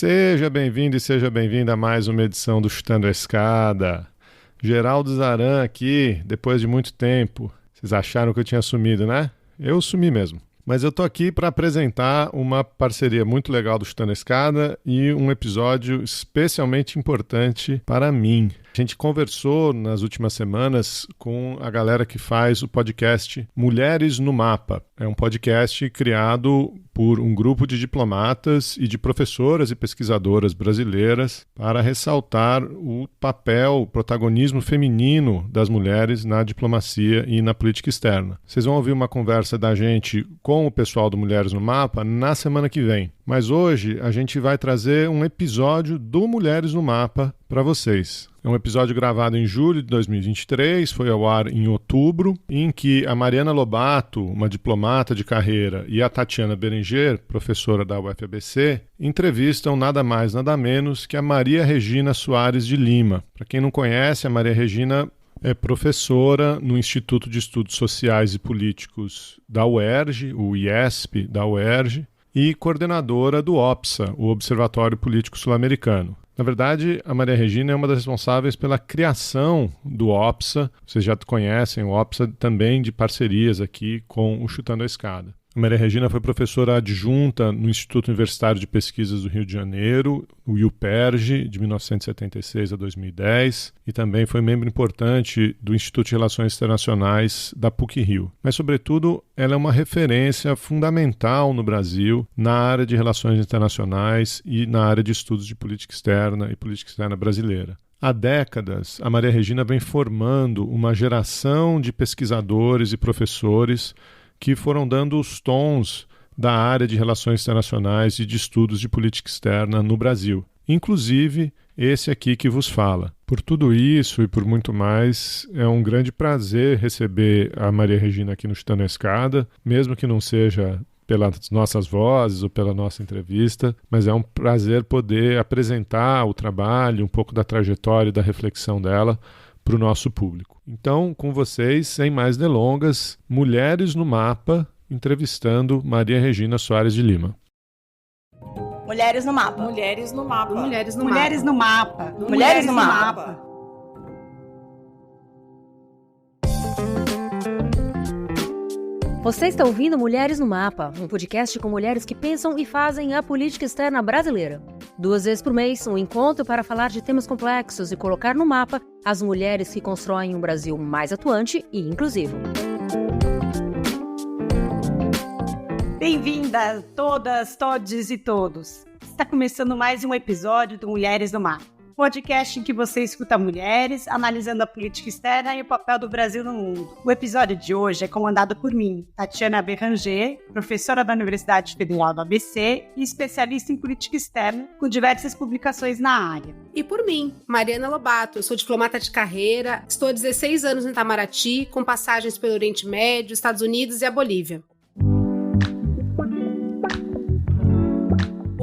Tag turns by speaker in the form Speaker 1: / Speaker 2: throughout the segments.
Speaker 1: Seja bem-vindo e seja bem-vinda a mais uma edição do Chutando a Escada. Geraldo Zaran aqui, depois de muito tempo. Vocês acharam que eu tinha sumido, né? Eu sumi mesmo. Mas eu tô aqui para apresentar uma parceria muito legal do Chutando a Escada e um episódio especialmente importante para mim. A gente conversou nas últimas semanas com a galera que faz o podcast Mulheres no Mapa. É um podcast criado por um grupo de diplomatas e de professoras e pesquisadoras brasileiras para ressaltar o papel, o protagonismo feminino das mulheres na diplomacia e na política externa. Vocês vão ouvir uma conversa da gente com o pessoal do Mulheres no Mapa na semana que vem. Mas hoje a gente vai trazer um episódio do Mulheres no Mapa para vocês. É um episódio gravado em julho de 2023, foi ao ar em outubro, em que a Mariana Lobato, uma diplomata de carreira, e a Tatiana Berenger, professora da UFABC, entrevistam nada mais, nada menos que a Maria Regina Soares de Lima. Para quem não conhece, a Maria Regina é professora no Instituto de Estudos Sociais e Políticos da UERJ, o IESP da UERJ, e coordenadora do OPSA, o Observatório Político Sul-Americano. Na verdade, a Maria Regina é uma das responsáveis pela criação do OPSA. Vocês já conhecem o OPSA também de parcerias aqui com o Chutando a Escada. A Maria Regina foi professora adjunta no Instituto Universitário de Pesquisas do Rio de Janeiro, o IUPERJ, de 1976 a 2010, e também foi membro importante do Instituto de Relações Internacionais da PUC-Rio. Mas, sobretudo, ela é uma referência fundamental no Brasil na área de relações internacionais e na área de estudos de política externa e política externa brasileira. Há décadas, a Maria Regina vem formando uma geração de pesquisadores e professores que foram dando os tons da área de relações internacionais e de estudos de política externa no Brasil. Inclusive, esse aqui que vos fala. Por tudo isso e por muito mais, é um grande prazer receber a Maria Regina aqui no Chutando a Escada, mesmo que não seja pelas nossas vozes ou pela nossa entrevista, mas é um prazer poder apresentar o trabalho, um pouco da trajetória e da reflexão dela para o nosso público. Então, com vocês, sem mais delongas, Mulheres no Mapa, entrevistando Maria Regina Soares de Lima.
Speaker 2: Mulheres no Mapa.
Speaker 3: Mulheres no Mapa.
Speaker 2: Mulheres no
Speaker 3: Mulheres
Speaker 2: Mapa.
Speaker 3: no Mapa.
Speaker 2: Mulheres no Mapa.
Speaker 4: Você está ouvindo Mulheres no Mapa, um podcast com mulheres que pensam e fazem a política externa brasileira. 2 vezes por mês, um encontro para falar de temas complexos e colocar no mapa as mulheres que constroem um Brasil mais atuante e inclusivo.
Speaker 2: Bem-vindas todas, todes e todos. Está começando mais um episódio do Mulheres no Mapa. Podcast em que você escuta mulheres analisando a política externa e o papel do Brasil no mundo. O episódio de hoje é comandado por mim, Tatiana Berenger, professora da Universidade Federal do ABC e especialista em política externa, com diversas publicações na área.
Speaker 3: E por mim, Mariana Lobato, eu sou diplomata de carreira, estou há 16 anos em Itamaraty, com passagens pelo Oriente Médio, Estados Unidos e a Bolívia.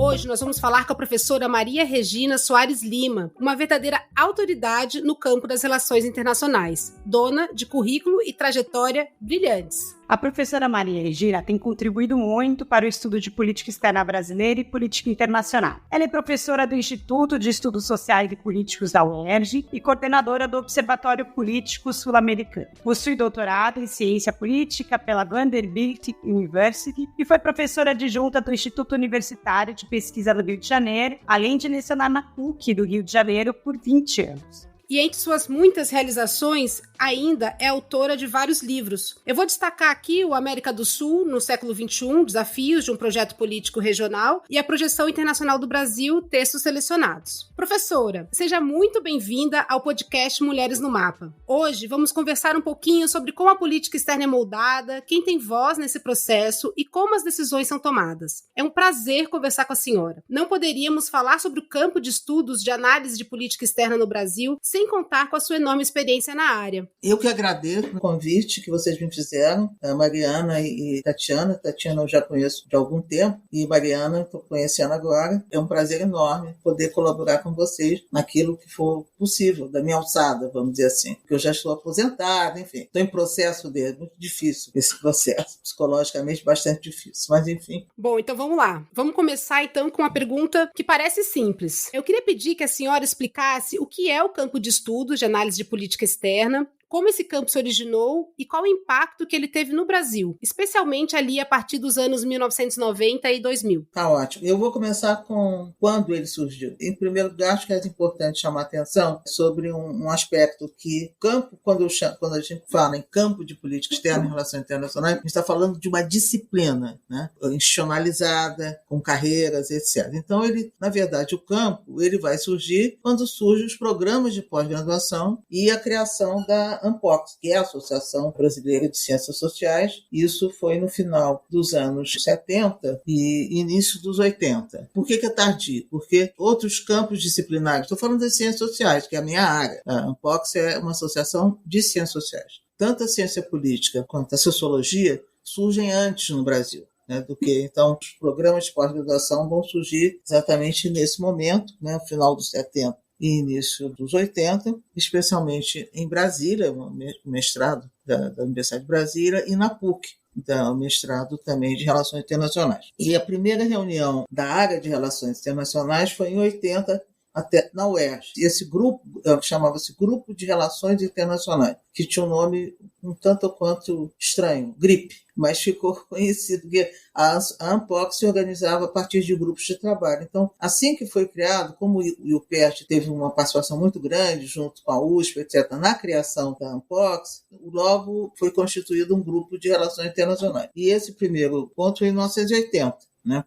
Speaker 3: Hoje nós vamos falar com a professora Maria Regina Soares Lima, uma verdadeira autoridade no campo das relações internacionais, dona de currículo e trajetória brilhantes.
Speaker 2: A professora Maria Regina tem contribuído muito para o estudo de política externa brasileira e política internacional. Ela é professora do Instituto de Estudos Sociais e Políticos da UERJ e coordenadora do Observatório Político Sul-Americano. Possui doutorado em Ciência Política pela Vanderbilt University e foi professora adjunta do Instituto Universitário de Pesquisa do Rio de Janeiro, além de lecionar na PUC do Rio de Janeiro por 20 anos.
Speaker 3: E entre suas muitas realizações, ainda é autora de vários livros. Eu vou destacar aqui o América do Sul, no século XXI, Desafios de um Projeto Político Regional, e a Projeção Internacional do Brasil, textos selecionados. Professora, seja muito bem-vinda ao podcast Mulheres no Mapa. Hoje vamos conversar um pouquinho sobre como a política externa é moldada, quem tem voz nesse processo e como as decisões são tomadas. É um prazer conversar com a senhora. Não poderíamos falar sobre o campo de estudos de análise de política externa no Brasil sem sem contar com a sua enorme experiência na área.
Speaker 5: Eu que agradeço o convite que vocês me fizeram, a Mariana e Tatiana. Tatiana eu já conheço de algum tempo e Mariana estou conhecendo agora. É um prazer enorme poder colaborar com vocês naquilo que for possível, da minha alçada, vamos dizer assim. Porque eu já estou aposentada, enfim. Estou em processo dele, muito difícil esse processo, psicologicamente bastante difícil, mas enfim.
Speaker 3: Bom, então vamos lá. Vamos começar então com uma pergunta que parece simples. Eu queria pedir que a senhora explicasse o que é o campo de estudos de análise de política externa, como esse campo se originou e qual o impacto que ele teve no Brasil, especialmente ali a partir dos anos 1990 e 2000.
Speaker 5: Tá ótimo. Eu vou começar com quando ele surgiu. Em primeiro lugar, acho que é importante chamar a atenção sobre um aspecto que campo, quando a gente fala em campo de política externa em relações internacionais, a gente está falando de uma disciplina, né, institucionalizada, com carreiras, etc. Então, na verdade, o campo ele vai surgir quando surgem os programas de pós-graduação e a criação da ANPOX, que é a Associação Brasileira de Ciências Sociais. Isso foi no final dos anos 70 e início dos 80. Por que é tardio? Porque outros campos disciplinares, estou falando das ciências sociais, que é a minha área. A ANPOX é uma associação de ciências sociais. Tanto a ciência política quanto a sociologia surgem antes no Brasil. Do que, então, os programas de pós-graduação vão surgir exatamente nesse momento, no final dos 70 e início dos 80, especialmente em Brasília, o mestrado da Universidade de Brasília, e na PUC, o mestrado também de Relações Internacionais. E a primeira reunião da área de Relações Internacionais foi em 80, até na UERJ. E esse grupo chamava-se Grupo de Relações Internacionais, que tinha um nome um tanto quanto estranho, GRIP, mas ficou conhecido porque a ANPOX se organizava a partir de grupos de trabalho. Então, assim que foi criado, como o IUPERJ teve uma participação muito grande, junto com a USP, etc., na criação da ANPOX, logo foi constituído um grupo de relações internacionais. E esse primeiro ponto foi em 1980.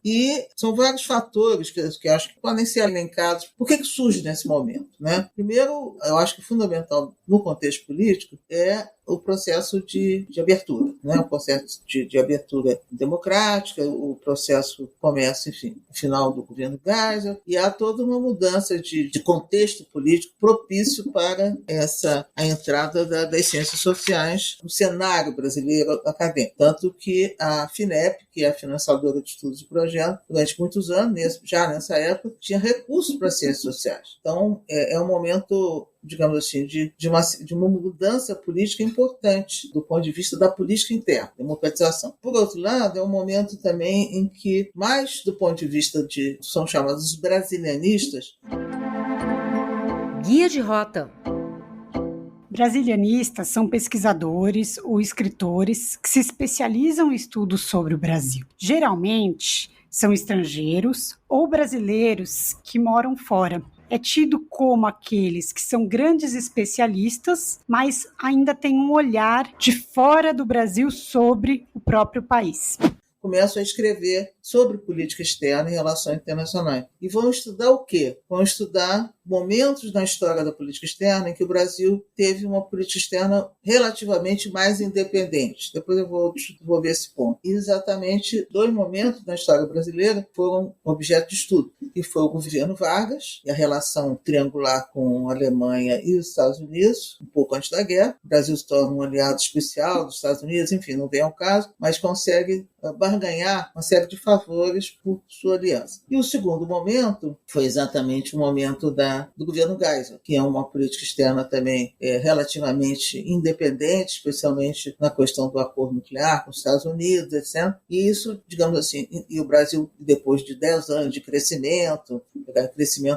Speaker 5: E são vários fatores que acho que podem ser elencados. Por que surge nesse momento? Primeiro, eu acho que fundamental no contexto político é o processo de abertura, o processo de abertura democrática, o processo começa, enfim, no final do governo Geisel, e há toda uma mudança de contexto político propício para a entrada das ciências sociais no cenário brasileiro acadêmico. Tanto que a FINEP, que é a financiadora de estudos de projeto, durante muitos anos, já nessa época, tinha recursos para ciências sociais. Então, é um momento, digamos assim, de uma mudança política importante do ponto de vista da política interna, democratização. Por outro lado, é um momento também em que, mais do ponto de vista são chamados brasilianistas.
Speaker 4: Guia de Rota.
Speaker 2: Brasilianistas são pesquisadores ou escritores que se especializam em estudos sobre o Brasil. Geralmente, são estrangeiros ou brasileiros que moram fora. É tido como aqueles que são grandes especialistas, mas ainda têm um olhar de fora do Brasil sobre o próprio país.
Speaker 5: Começam a escrever sobre política externa e relações internacionais. E vão estudar o quê? Vão estudar momentos na história da política externa em que o Brasil teve uma política externa relativamente mais independente. Depois eu vou desenvolver esse ponto. E exatamente 2 momentos na história brasileira foram objeto de estudo, que foi o governo Vargas e a relação triangular com a Alemanha e os Estados Unidos, um pouco antes da guerra. O Brasil se torna um aliado especial dos Estados Unidos, enfim, não vem ao caso, mas consegue barganhar uma série de favores por sua aliança. E o segundo momento foi exatamente o momento do governo Geisel, que é uma política externa também relativamente independente, especialmente na questão do acordo nuclear com os Estados Unidos, etc. E isso, digamos assim, e o Brasil, depois de 10 anos de crescimento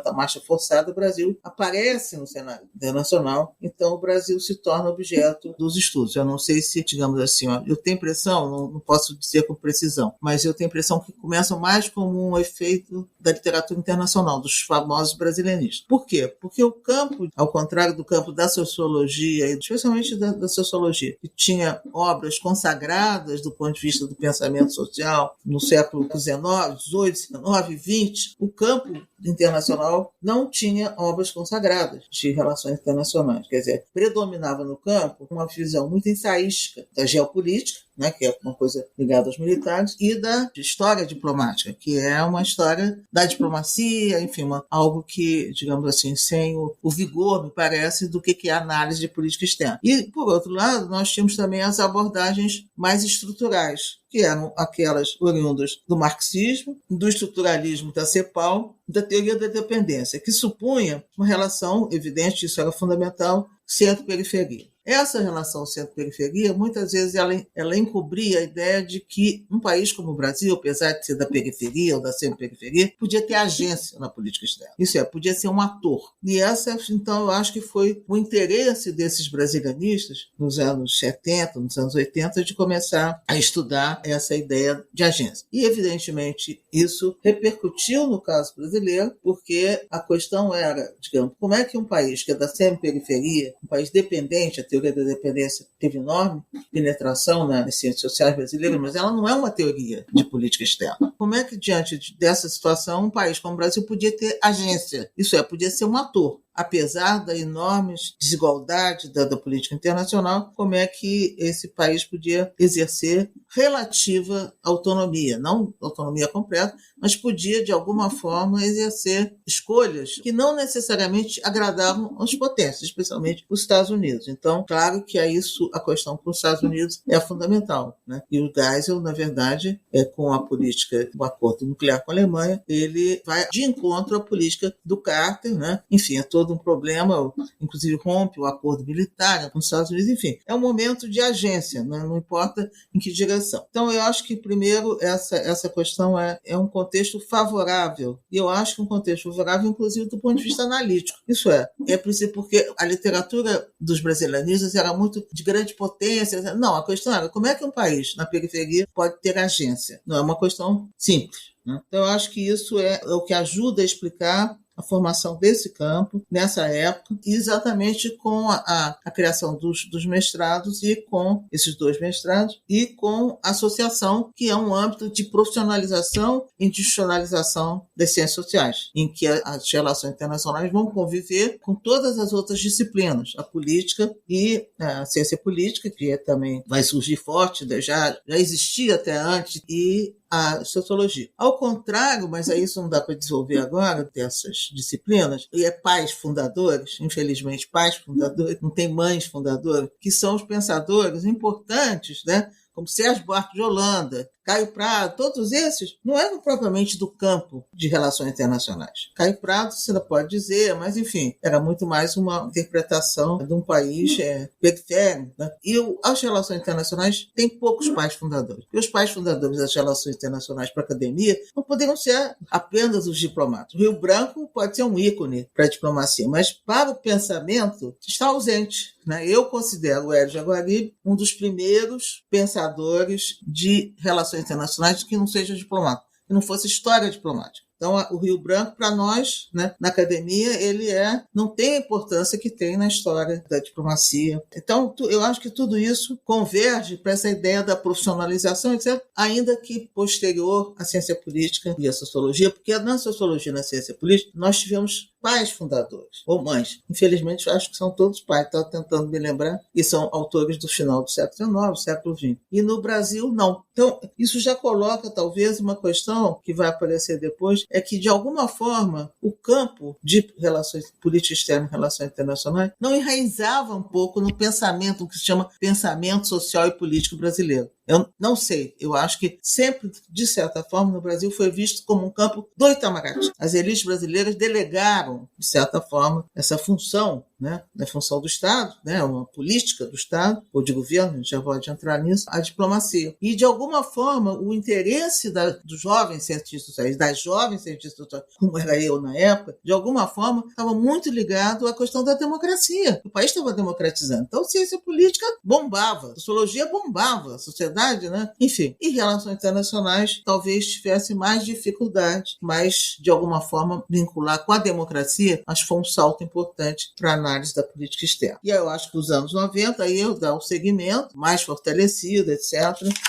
Speaker 5: à marcha forçada, o Brasil aparece no cenário internacional, então o Brasil se torna objeto dos estudos. Eu não sei se, digamos assim, eu tenho impressão, não posso dizer com precisão, mas eu tenho a impressão que começa mais como um efeito da literatura internacional, dos famosos brasilianistas. Por quê? Porque o campo, ao contrário do campo da sociologia, especialmente da sociologia, que tinha obras consagradas do ponto de vista do pensamento social no século XIX, XVIII, XIX e XX, o campo internacional não tinha obras consagradas de relações internacionais. Quer dizer, predominava no campo uma visão muito ensaística da geopolítica, né, que é uma coisa ligada aos militares, e da história diplomática, que é uma história da diplomacia, enfim, algo que, digamos assim, sem o vigor, me parece, do que é a análise de política externa. E, por outro lado, nós tínhamos também as abordagens mais estruturais, que eram aquelas oriundas do marxismo, do estruturalismo da CEPAL, da teoria da dependência, que supunha uma relação, evidente, isso era fundamental, centro-periferia. Essa relação centro-periferia, muitas vezes, ela encobria a ideia de que um país como o Brasil, apesar de ser da periferia ou da centro-periferia, podia ter agência na política externa. Isso é, podia ser um ator. E essa, então, eu acho que foi o interesse desses brasilianistas, nos anos 70, nos anos 80, de começar a estudar essa ideia de agência. E, evidentemente, isso repercutiu no caso brasileiro, porque a questão era, digamos, como é que um país que é da centro-periferia, um país dependente, a teoria da dependência teve enorme penetração nas ciências sociais brasileiras, mas ela não é uma teoria de política externa. Como é que, diante dessa situação, um país como o Brasil podia ter agência? Isso é, podia ser um ator. Apesar da enorme desigualdade da política internacional, como é que esse país podia exercer relativa autonomia, não autonomia completa, mas podia, de alguma forma, exercer escolhas que não necessariamente agradavam aos potências, especialmente os Estados Unidos. Então, claro que a questão com os Estados Unidos é fundamental, né? E o Geisel, na verdade, com a política, o acordo nuclear com a Alemanha, ele vai de encontro à política do Carter, né? Enfim, é todo um problema, inclusive rompe o acordo militar com os Estados Unidos, enfim, é um momento de agência, né? Não importa em que direção. Então, eu acho que, primeiro, essa questão é um contexto favorável, e eu acho que um contexto favorável, inclusive, do ponto de vista analítico. Isso é preciso, porque a literatura dos brasilianistas era muito de grande potência. Não, a questão era como é que um país na periferia pode ter agência? Não é uma questão simples, né? Então, eu acho que isso é o que ajuda a explicar a formação desse campo nessa época, exatamente com a criação dos mestrados e com esses 2 mestrados e com a associação, que é um âmbito de profissionalização e institucionalização das ciências sociais, em que as relações internacionais vão conviver com todas as outras disciplinas, a política e a ciência política, que também vai surgir forte, já existia até antes, e a sociologia. Ao contrário, mas aí isso não dá para desenvolver agora, dessas disciplinas, e pais fundadores, infelizmente pais fundadores, não tem mães fundadoras, que são os pensadores importantes, né? Como Sérgio Buarque de Holanda, Caio Prado, todos esses não eram propriamente do campo de relações internacionais. Caio Prado, você não pode dizer, mas enfim, era muito mais uma interpretação de um país periférico, né? E as relações internacionais têm poucos pais fundadores. E os pais fundadores das relações internacionais para a academia não poderiam ser apenas os diplomatas. O Rio Branco pode ser um ícone para a diplomacia, mas para o pensamento está ausente, né? Eu considero o Hélio Jaguaribe um dos primeiros pensadores de relações internacionais que não seja diplomata, que não fosse história diplomática. Então, o Rio Branco, para nós, né, na academia, ele não tem a importância que tem na história da diplomacia. Então, eu acho que tudo isso converge para essa ideia da profissionalização, etc., ainda que posterior à ciência política e à sociologia, porque na sociologia e na ciência política nós tivemos pais fundadores, ou mães. Infelizmente, acho que são todos pais, estava tentando me lembrar, e são autores do final do século XIX, século XX. E no Brasil, não. Então, isso já coloca, talvez, uma questão que vai aparecer depois, é que, de alguma forma, o campo de relações política externa e relações internacionais não enraizava um pouco no pensamento, o que se chama pensamento social e político brasileiro. Eu não sei, eu acho que sempre, de certa forma, no Brasil foi visto como um campo do Itamaraty. As elites brasileiras delegaram, de certa forma, essa função, né, na função do Estado, né, uma política do Estado, ou de governo, a gente já pode entrar nisso, a diplomacia. E, de alguma forma, o interesse dos jovens cientistas sociais, das jovens cientistas sociais, como era eu na época, de alguma forma, estava muito ligado à questão da democracia. O país estava democratizando. Então, ciência política bombava, sociologia bombava, a sociedade, né? Enfim, e relações internacionais talvez tivesse mais dificuldade, mas de alguma forma vincular com a democracia, acho que foi um salto importante para a análise da política externa. E aí eu acho que os anos 90 aí eu dá um segmento mais fortalecido, etc.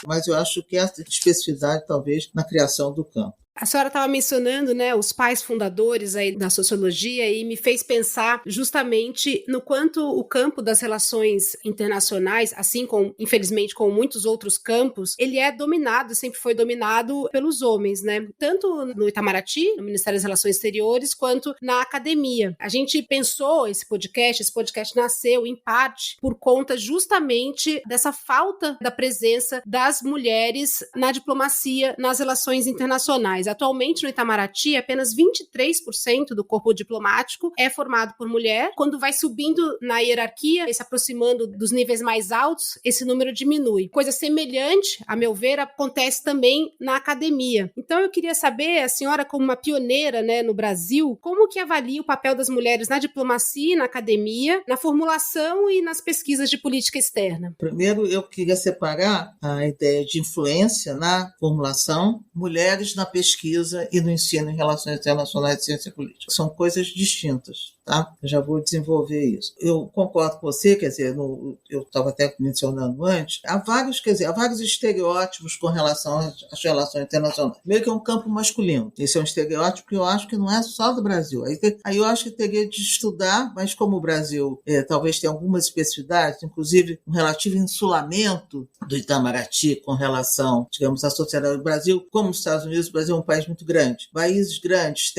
Speaker 5: Mas eu acho que essa especificidade talvez na criação do campo.
Speaker 3: A senhora estava mencionando, né, os pais fundadores aí da sociologia e me fez pensar justamente no quanto o campo das relações internacionais, assim como, infelizmente, como muitos outros campos, ele é dominado, sempre foi dominado pelos homens, né? Tanto no Itamaraty, no Ministério das Relações Exteriores, quanto na academia. A gente pensou esse podcast nasceu, em parte, por conta justamente dessa falta da presença das mulheres na diplomacia, nas relações internacionais. Atualmente, no Itamaraty, apenas 23% do corpo diplomático é formado por mulher. Quando vai subindo na hierarquia, se aproximando dos níveis mais altos, esse número diminui. Coisa semelhante, a meu ver, acontece também na academia. Então, eu queria saber, a senhora, como uma pioneira, né, no Brasil, como que avalia o papel das mulheres na diplomacia e na academia, na formulação e nas pesquisas de política externa?
Speaker 5: Primeiro, eu queria separar a ideia de influência na formulação, mulheres na pesquisa e no ensino em relações internacionais e ciência política. São coisas distintas, tá? Eu já vou desenvolver isso. Eu concordo com você, quer dizer, eu estava até mencionando antes, há vários estereótipos com relação às relações internacionais. Meio que é um campo masculino. Esse é um estereótipo que eu acho que não é só do Brasil. Aí eu acho que teria de estudar, mas como o Brasil talvez tenha algumas especificidades, inclusive um relativo insulamento do Itamaraty com relação, digamos, à sociedade do Brasil, como os Estados Unidos, o Brasil é um país muito grande. Países grandes,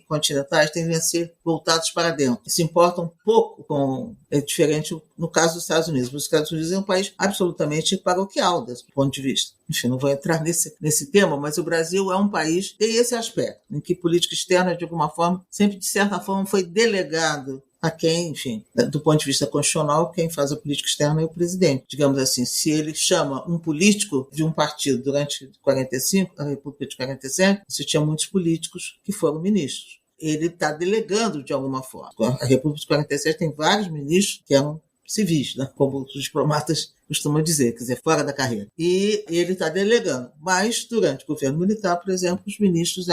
Speaker 5: continentais, tendem a ser voltados para dentro. Se importa um pouco com... É diferente no caso dos Estados Unidos. Os Estados Unidos é um país absolutamente paroquial, desse ponto de vista. Enfim, não vou entrar nesse tema, mas o Brasil é um país, tem esse aspecto, em que política externa, de alguma forma, sempre, de certa forma, foi delegado a quem, enfim, do ponto de vista constitucional, quem faz a política externa é o presidente. Digamos assim, se ele chama um político de um partido durante 45, a República de 47, você tinha muitos políticos que foram ministros. Ele está delegando de alguma forma. A República de 47 tem vários ministros que eram civis, né? Como os diplomatas costumam dizer, quer dizer, fora da carreira. E ele está delegando. Mas, durante o governo militar, por exemplo, os ministros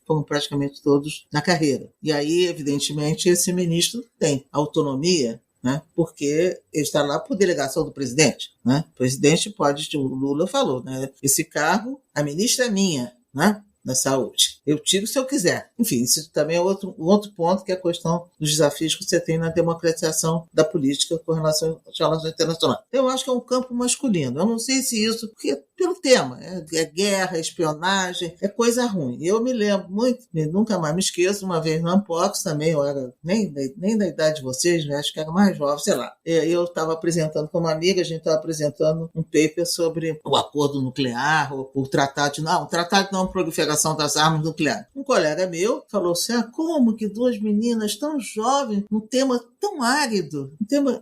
Speaker 5: foram praticamente todos na carreira. E aí, evidentemente, esse ministro tem autonomia, né? Porque ele está lá por delegação do presidente. Né? O presidente pode, o Lula falou, né? Esse cargo, a ministra é minha, né? Da saúde. Eu tiro se eu quiser. Enfim, isso também é um outro ponto, que é a questão dos desafios que você tem na democratização da política com relação às relações internacionais. Eu acho que é um campo masculino. Eu não sei se isso... Porque pelo tema, é guerra, espionagem, é coisa ruim. Eu me lembro muito, nunca mais me esqueço, uma vez no Ampox também, eu era nem da idade de vocês, né? Acho que era mais jovem, sei lá. Eu estava apresentando com uma amiga, a gente estava apresentando um paper sobre o acordo nuclear, o tratado de não proliferação das armas nucleares. Um colega meu falou assim, como que duas meninas tão jovens, num tema tão árido,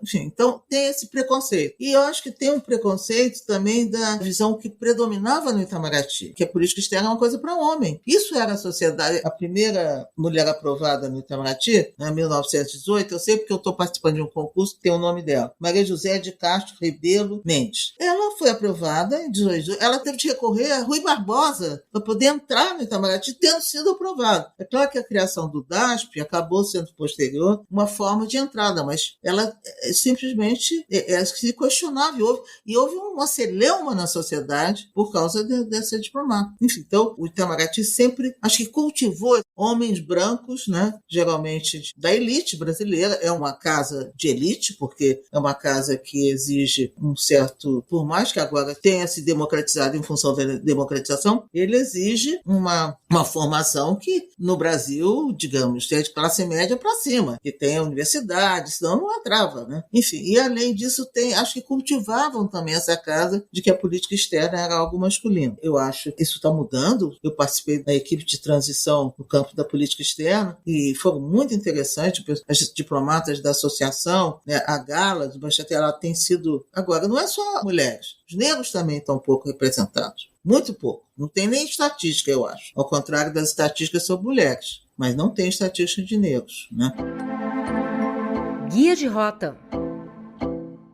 Speaker 5: enfim, então tem esse preconceito. E eu acho que tem um preconceito também da visão que predominava no Itamaraty, que a política externa é uma coisa para homem. Isso era a sociedade. A primeira mulher aprovada no Itamaraty, em 1918, eu sei porque eu estou participando de um concurso que tem o nome dela, Maria José de Castro Rebelo Mendes. Ela foi aprovada em 18, ela teve de recorrer a Rui Barbosa para poder entrar no Itamaraty, tendo sido aprovada. É claro que a criação do DASP acabou sendo posterior uma forma de entrada, mas ela simplesmente se questionava e houve uma celeuma na sociedade por causa dessa diplomata. Enfim, então o Itamaraty sempre, acho que cultivou homens brancos, né, geralmente da elite brasileira. É uma casa de elite, porque é uma casa que exige um certo, por mais que agora tenha se democratizado em função da democratização, ele exige uma formação que no Brasil, digamos, é de classe média para cima, que tem a universidade, senão não entrava, né? Enfim, e além disso acho que cultivavam também essa casa de que a política externa era algo masculino. Eu acho que isso está mudando. Eu participei da equipe de transição no campo da política externa e foram muito interessantes. As diplomatas da associação, né, a Gala do Baixatel, ela tem sido... Agora, não é só mulheres. Os negros também estão pouco representados. Muito pouco. Não tem nem estatística, eu acho. Ao contrário das estatísticas sobre mulheres. Mas não tem estatística de negros, né?
Speaker 4: Guia de Rota.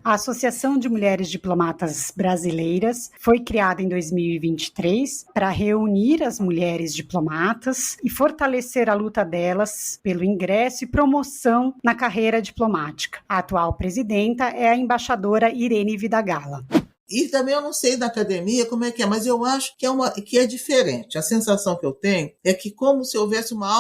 Speaker 2: A Associação de Mulheres Diplomatas Brasileiras foi criada em 2023 para reunir as mulheres diplomatas e fortalecer a luta delas pelo ingresso e promoção na carreira diplomática. A atual presidenta é a embaixadora Irene Vidagala.
Speaker 5: E também eu não sei da academia como é que é, mas eu acho que é diferente. A sensação que eu tenho é que como se houvesse uma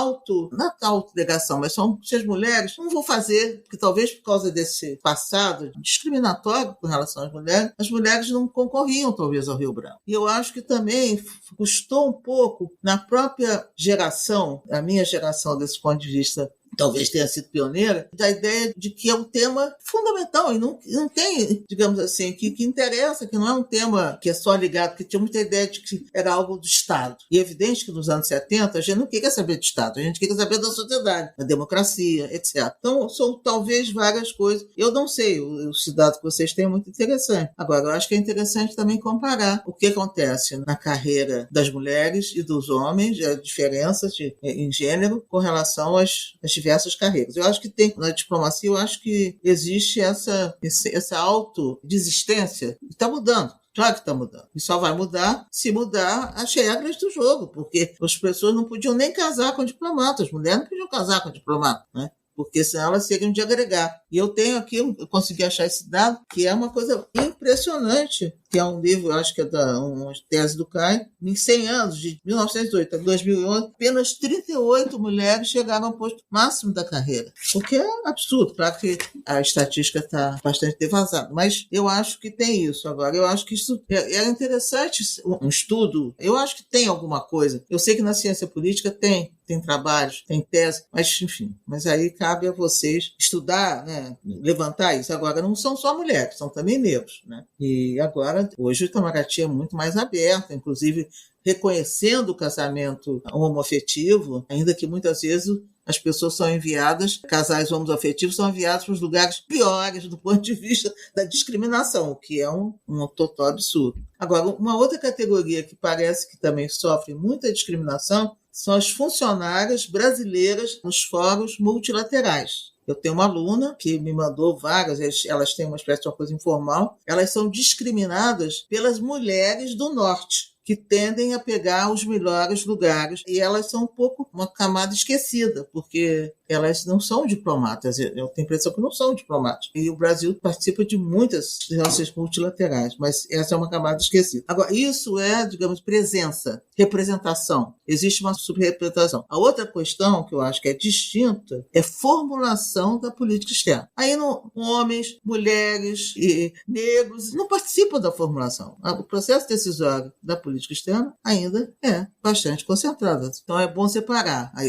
Speaker 5: autodelegação, mas se as mulheres não vão fazer, porque talvez por causa desse passado discriminatório com relação às mulheres não concorriam talvez ao Rio Branco. E eu acho que também custou um pouco na própria geração, a minha geração desse ponto de vista, talvez tenha sido pioneira, da ideia de que é um tema fundamental e não tem, digamos assim, que interessa, que não é um tema que é só ligado, porque tinha muita ideia de que era algo do Estado. E é evidente que nos anos 70 a gente não queria saber de Estado, a gente queria saber da sociedade, da democracia, etc. Então, são talvez várias coisas. Eu não sei, os dados que vocês têm é muito interessante. Agora, eu acho que é interessante também comparar o que acontece na carreira das mulheres e dos homens, a diferença em gênero com relação às diversas carreiras. Eu acho que tem, na diplomacia, eu acho que existe essa autodesistência e está mudando. Claro que está mudando. E só vai mudar se mudar as regras do jogo, porque as pessoas não podiam nem casar com diplomatas, as mulheres não podiam casar com diplomata, né? Porque senão elas seriam de agregar. E eu tenho aqui, eu consegui achar esse dado, que é uma coisa impressionante, que é um livro, eu acho que é uma tese do Caio, em 100 anos, de 1908 a 2011, apenas 38 mulheres chegaram ao posto máximo da carreira. O que é absurdo, claro que a estatística está bastante defasada, mas eu acho que tem isso. Agora, eu acho que isso é interessante, um estudo, eu acho que tem alguma coisa. Eu sei que na ciência política tem trabalhos, tem tese, mas enfim, mas aí cabe a vocês estudar, né, levantar isso. Agora, não são só mulheres, são também negros, né? E agora, hoje o Itamaraty é muito mais aberto, inclusive reconhecendo o casamento homoafetivo, ainda que muitas vezes as pessoas são enviadas, casais homoafetivos são enviados para os lugares piores do ponto de vista da discriminação, o que é um total absurdo. Agora, uma outra categoria que parece que também sofre muita discriminação são as funcionárias brasileiras nos fóruns multilaterais. Eu tenho uma aluna que me mandou várias, elas têm uma espécie de uma coisa informal, elas são discriminadas pelas mulheres do norte, que tendem a pegar os melhores lugares, e elas são um pouco uma camada esquecida, porque elas não são diplomatas, eu tenho a impressão que não são diplomatas. E o Brasil participa de muitas relações multilaterais, mas essa é uma camada esquecida. Agora, isso é, digamos, presença, representação. Existe uma subrepresentação. A outra questão que eu acho que é distinta é formulação da política externa. Aí homens, mulheres e negros não participam da formulação. O processo decisório da política externa ainda é bastante concentrado. Então é bom separar a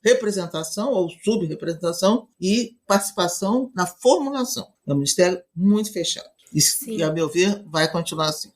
Speaker 5: representação ou subrepresentação e participação na formulação. É um ministério muito fechado. E, a meu ver, vai continuar assim.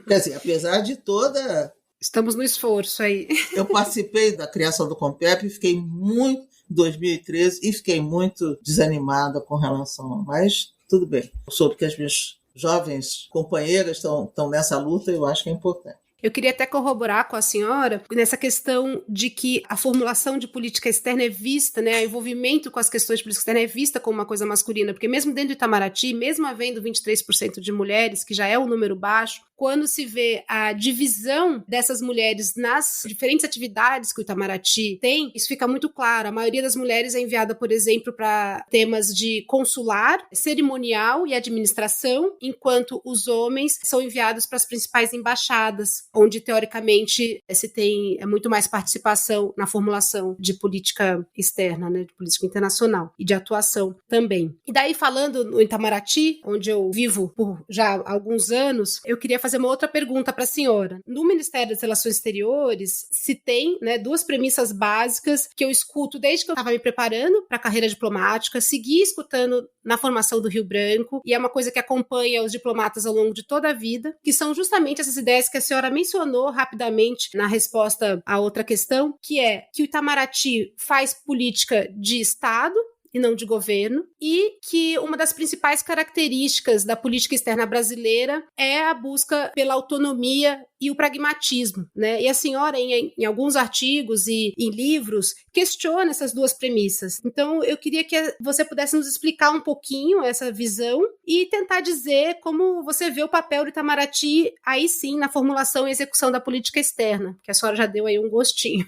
Speaker 5: Quer dizer, apesar de toda...
Speaker 3: Estamos no esforço aí.
Speaker 5: Eu participei da criação do Compep e fiquei muito, em 2013, e fiquei muito desanimada com relação... Mas tudo bem. Eu soube que as minhas jovens companheiras estão nessa luta e eu acho que é importante.
Speaker 3: Eu queria até corroborar com a senhora nessa questão de que a formulação de política externa é vista, né, o envolvimento com as questões de política externa é vista como uma coisa masculina, porque mesmo dentro do Itamaraty, mesmo havendo 23% de mulheres, que já é um número baixo, quando se vê a divisão dessas mulheres nas diferentes atividades que o Itamaraty tem, isso fica muito claro. A maioria das mulheres é enviada, por exemplo, para temas de consular, cerimonial e administração, enquanto os homens são enviados para as principais embaixadas, onde, teoricamente, se tem muito mais participação na formulação de política externa, né, de política internacional e de atuação também. E daí, falando no Itamaraty, onde eu vivo por já alguns anos, eu queria fazer uma outra pergunta para a senhora. No Ministério das Relações Exteriores, se tem, né, duas premissas básicas que eu escuto desde que eu estava me preparando para a carreira diplomática, segui escutando na formação do Rio Branco, e é uma coisa que acompanha os diplomatas ao longo de toda a vida, que são justamente essas ideias que a senhora mencionou rapidamente na resposta à outra questão, que é que o Itamaraty faz política de Estado e não de governo, e que uma das principais características da política externa brasileira é a busca pela autonomia e o pragmatismo, né? E a senhora, em alguns artigos e em livros, questiona essas duas premissas. Então, eu queria que você pudesse nos explicar um pouquinho essa visão e tentar dizer como você vê o papel do Itamaraty, aí sim, na formulação e execução da política externa, que a senhora já deu aí um gostinho.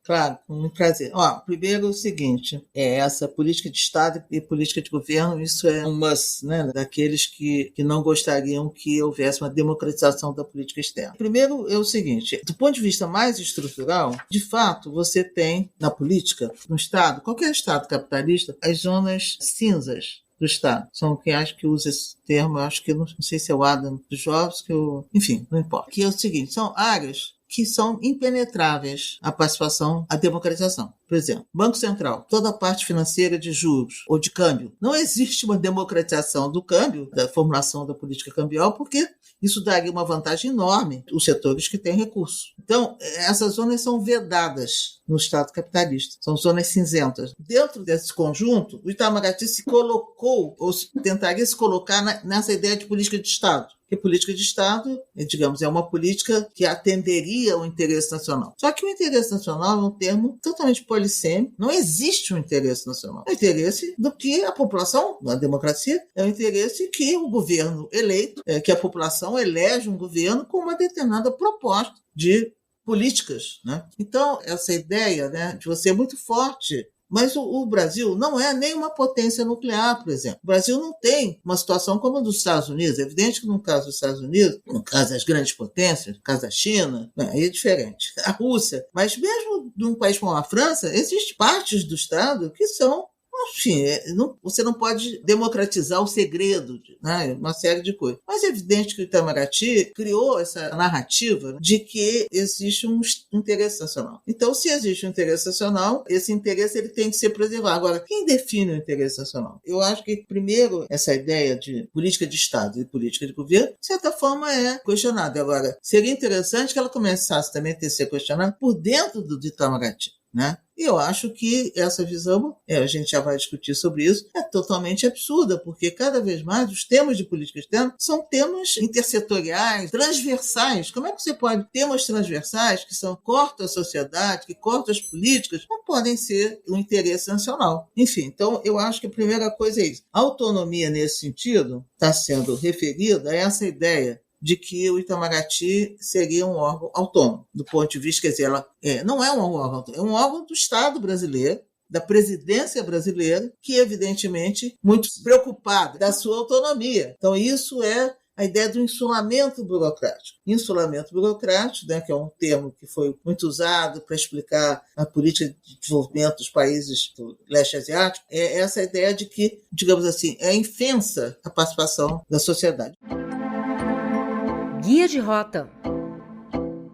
Speaker 5: Claro, com muito prazer. Primeiro é o seguinte, essa política de Estado e política de governo, isso é um must, né, daqueles que não gostariam que houvesse uma democratização da política externa. Primeiro é o seguinte, do ponto de vista mais estrutural, de fato, você tem na política, no Estado, qualquer Estado capitalista, as zonas cinzas do Estado. São quem acha que usa esse termo, eu acho que não sei se é o Adam dos Jovens, enfim, não importa. Que é o seguinte, são áreas que são impenetráveis à participação, à democratização. Por exemplo, Banco Central, toda a parte financeira de juros ou de câmbio. Não existe uma democratização do câmbio, da formulação da política cambial, porque isso daria uma vantagem enorme aos setores que têm recursos. Então, essas zonas são vedadas no Estado capitalista. São zonas cinzentas. Dentro desse conjunto, o Itamaraty se colocou, ou tentaria se colocar nessa ideia de política de Estado. Porque política de Estado, digamos, é uma política que atenderia ao interesse nacional. Só que o interesse nacional é um termo totalmente polissêmico. Não existe um interesse nacional. É o interesse do que a população, na democracia, é o interesse que o governo eleito, que a população elege um governo com uma determinada proposta de políticas, né? Então, essa ideia, né, de você muito forte. Mas o Brasil não é nem uma potência nuclear, por exemplo. O Brasil não tem uma situação como a dos Estados Unidos. É evidente que no caso dos Estados Unidos, no caso das grandes potências, no caso da China, aí é diferente. A Rússia. Mas mesmo num país como a França, existem partes do Estado que são, enfim, você não pode democratizar o segredo, né? Uma série de coisas. Mas é evidente que o Itamaraty criou essa narrativa de que existe um interesse nacional. Então, se existe um interesse nacional, esse interesse ele tem que ser preservado. Agora, quem define o interesse nacional? Eu acho que, primeiro, essa ideia de política de Estado e política de governo, de certa forma, é questionada. Agora, seria interessante que ela começasse também a ser questionada por dentro do Itamaraty, né? E eu acho que essa visão, a gente já vai discutir sobre isso, é totalmente absurda, porque cada vez mais os temas de política externa são temas intersetoriais, transversais. Como é que você pode temas transversais que cortam a sociedade, que cortam as políticas, não podem ser um interesse nacional? Enfim, então eu acho que a primeira coisa é isso. A autonomia nesse sentido está sendo referida a essa ideia de que o Itamaraty seria um órgão autônomo, do ponto de vista, quer dizer, ela não é um órgão autônomo, é um órgão do Estado brasileiro, da presidência brasileira, que evidentemente muito preocupada da sua autonomia. Então isso é a ideia do insulamento burocrático. Insulamento burocrático, né, que é um termo que foi muito usado para explicar a política de desenvolvimento dos países do leste asiático, é essa ideia de que, digamos assim, é infensa a participação da sociedade.
Speaker 4: Guia de Rota.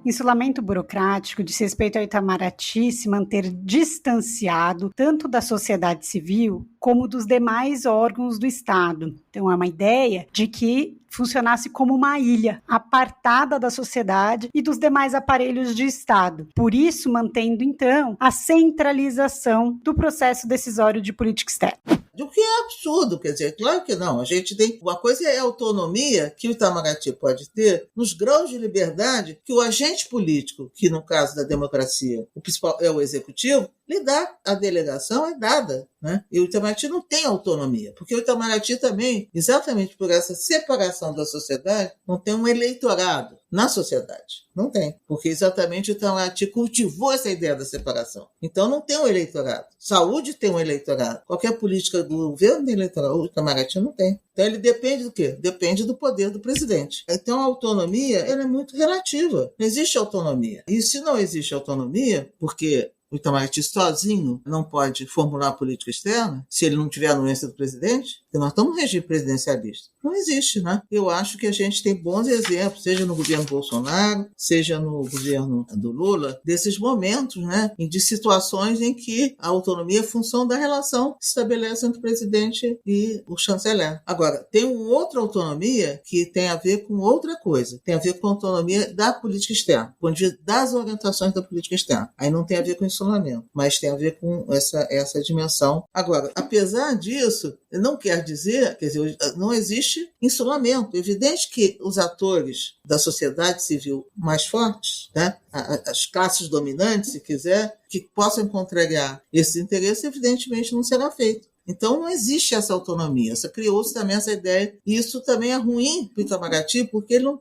Speaker 2: Insulamento burocrático diz respeito ao Itamaraty se manter distanciado tanto da sociedade civil como dos demais órgãos do Estado. Então, é uma ideia de que funcionasse como uma ilha, apartada da sociedade e dos demais aparelhos de Estado. Por isso, mantendo, então, a centralização do processo decisório de política externa.
Speaker 5: O que é absurdo, quer dizer, claro que não. A gente tem uma coisa é a autonomia que o Itamaraty pode ter nos graus de liberdade que o agente político, que no caso da democracia o principal é o executivo, lhe dá. A delegação é dada, né? E o Itamaraty não tem autonomia, porque o Itamaraty também, exatamente por essa separação da sociedade, não tem um eleitorado na sociedade. Não tem, porque exatamente o Itamaraty cultivou essa ideia da separação. Então não tem um eleitorado. Saúde tem um eleitorado. Qualquer política do governo tem eleitorado. O Itamaraty não tem. Então ele depende do quê? Depende do poder do presidente. Então a autonomia ela é muito relativa. Não existe autonomia. E se não existe autonomia, porque o Itamaraty sozinho não pode formular a política externa, se ele não tiver a anuência do presidente, porque nós estamos no regime presidencialista. Não existe, né? Eu acho que a gente tem bons exemplos, seja no governo Bolsonaro, seja no governo do Lula, desses momentos, né? De situações em que a autonomia é função da relação que se estabelece entre o presidente e o chanceler. Agora, tem uma outra autonomia que tem a ver com outra coisa. Tem a ver com a autonomia da política externa, do ponto de vista das orientações da política externa. Aí não tem a ver com isolamento isolamento, mas tem a ver com essa dimensão. Agora, apesar disso, não quer dizer, não existe isolamento. É evidente que os atores da sociedade civil mais fortes, né, as classes dominantes, se quiser, que possam contrariar esses interesses, evidentemente não será feito. Então não existe essa autonomia, criou-se também essa ideia, e isso também é ruim para o Itamaraty, porque ele não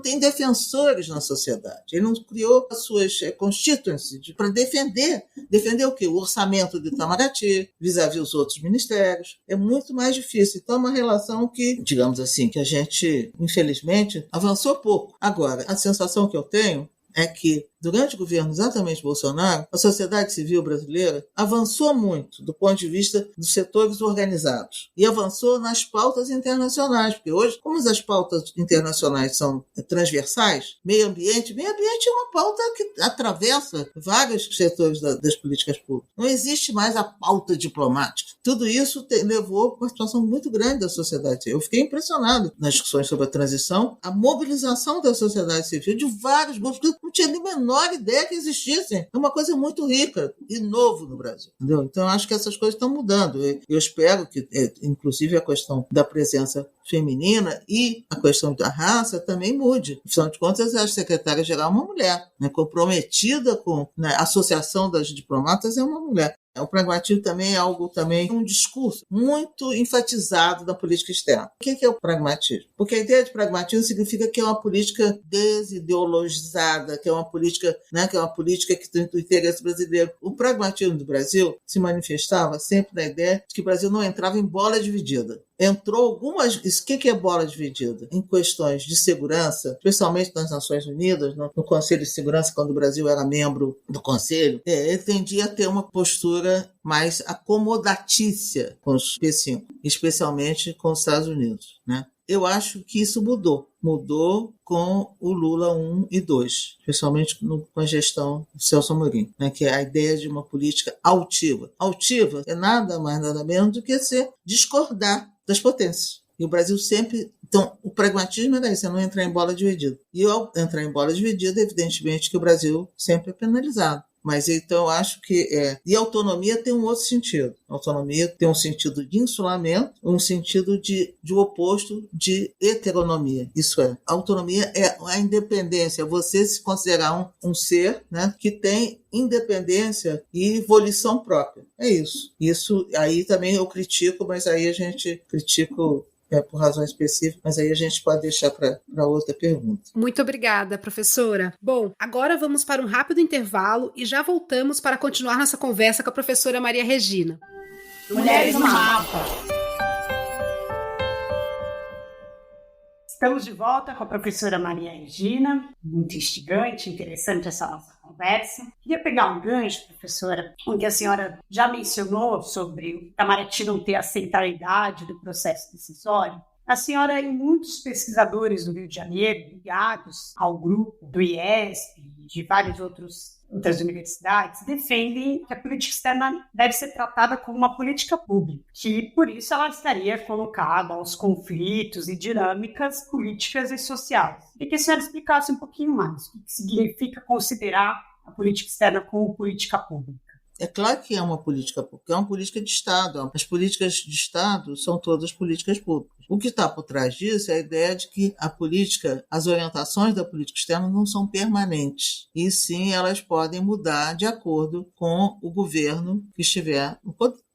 Speaker 5: tem defensores na sociedade, ele não criou as suas constituencies para defender o quê? O orçamento do Itamaraty, vis-à-vis os outros ministérios, é muito mais difícil. Então é uma relação que, digamos assim, que a gente, infelizmente, avançou pouco. Agora, a sensação que eu tenho é que, durante o governo exatamente Bolsonaro, a sociedade civil brasileira avançou muito do ponto de vista dos setores organizados e avançou nas pautas internacionais, porque hoje, como as pautas internacionais são transversais, meio ambiente é uma pauta que atravessa vários setores das políticas públicas. Não existe mais a pauta diplomática. Tudo isso levou a uma situação muito grande da sociedade civil. Eu fiquei impressionado nas discussões sobre a transição, a mobilização da sociedade civil de vários grupos que não tinha nem menor ideia que existissem. É uma coisa muito rica e novo no Brasil. Entendeu? Então, acho que essas coisas estão mudando. Eu espero que, inclusive, a questão da presença feminina e a questão da raça também mude. Afinal de contas, a secretária-geral é uma mulher, né, comprometida com a associação das diplomatas, é uma mulher. O pragmatismo também é um discurso muito enfatizado na política externa. O que é o pragmatismo? Porque a ideia de pragmatismo significa que é uma política desideologizada, que é uma política, né, que tem o interesse brasileiro. O pragmatismo do Brasil se manifestava sempre na ideia de que o Brasil não entrava em bola dividida. Entrou algumas... O que é bola dividida? Em questões de segurança, especialmente nas Nações Unidas, no Conselho de Segurança, quando o Brasil era membro do Conselho, ele tendia a ter uma postura mais acomodatícia com os P5, especialmente com os Estados Unidos, né? Eu acho que isso mudou com o Lula 1 e 2, especialmente com a gestão do Celso Amorim, né, que é a ideia de uma política altiva. Altiva é nada mais, nada menos do que discordar das potências. E o Brasil sempre... Então, o pragmatismo era isso, é não entrar em bola dividida. E ao entrar em bola dividida, evidentemente que o Brasil sempre é penalizado. Mas então eu acho que... E a autonomia tem um outro sentido. A autonomia tem um sentido de insulamento, um sentido de oposto de heteronomia. Isso é, a autonomia é a independência, você se considerar um ser, né, que tem independência e volição própria. É isso. Isso aí também eu critico, mas aí a gente critico... por razões específicas, mas aí a gente pode deixar para outra pergunta.
Speaker 3: Muito obrigada, professora. Bom, agora vamos para um rápido intervalo e já voltamos para continuar nossa conversa com a professora Maria Regina.
Speaker 2: Mulheres no Mapa. Estamos de volta com a professora Maria Regina. Muito instigante, interessante essa nossa conversa. Queria pegar um gancho, professora, onde a senhora já mencionou sobre o Itamaraty não ter a centralidade do processo decisório. A senhora e muitos pesquisadores do Rio de Janeiro, ligados ao grupo do IESP e de várias outras universidades, defendem que a política externa deve ser tratada como uma política pública, que por isso ela estaria colocada aos conflitos e dinâmicas políticas e sociais. E que a senhora explicasse um pouquinho mais o que significa considerar a política externa como política pública.
Speaker 5: É claro que é uma política pública, é uma política de Estado. As políticas de Estado são todas políticas públicas. O que está por trás disso é a ideia de que as orientações da política externa não são permanentes. E sim, elas podem mudar de acordo com o governo que estiver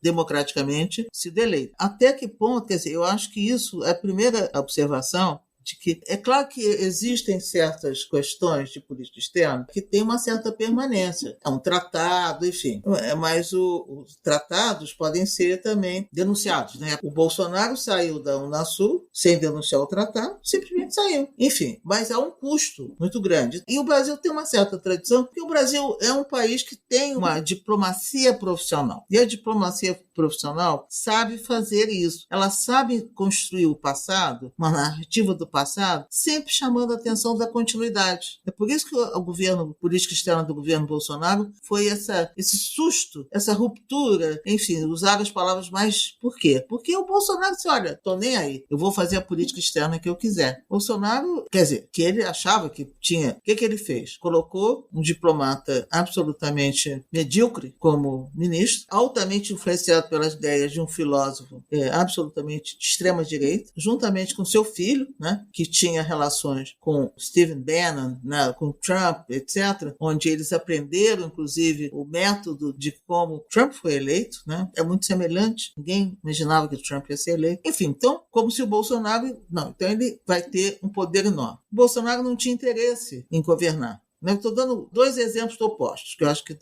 Speaker 5: democraticamente sido eleito. Até que ponto, quer dizer, eu acho que isso é a primeira observação, de que é claro que existem certas questões de política externa que têm uma certa permanência. É um tratado, enfim. Mas os tratados podem ser também denunciados, né? O Bolsonaro saiu da Unasul sem denunciar o tratado, simplesmente saiu. Enfim, mas há um custo muito grande. E o Brasil tem uma certa tradição, porque o Brasil é um país que tem uma diplomacia profissional. E a diplomacia profissional sabe fazer isso. Ela sabe construir o passado, uma narrativa do passado, sempre chamando a atenção da continuidade. É por isso que o governo, a política externa do governo Bolsonaro foi esse susto, essa ruptura, enfim, usar as palavras mais... Por quê? Porque o Bolsonaro disse, olha, tô nem aí, eu vou fazer a política externa que eu quiser. Bolsonaro, quer dizer, que ele achava que tinha... O que ele fez? Colocou um diplomata absolutamente medíocre como ministro, altamente influenciado pelas ideias de um filósofo absolutamente de extrema-direita, juntamente com seu filho, né, que tinha relações com Stephen Bannon, né, com Trump, etc., onde eles aprenderam, inclusive, o método de como Trump foi eleito, né, é muito semelhante, ninguém imaginava que Trump ia ser eleito. Enfim, então, como se o Bolsonaro... Não, então ele vai ter um poder enorme. O Bolsonaro não tinha interesse em governar. Estou dando 2 exemplos opostos, que eu acho que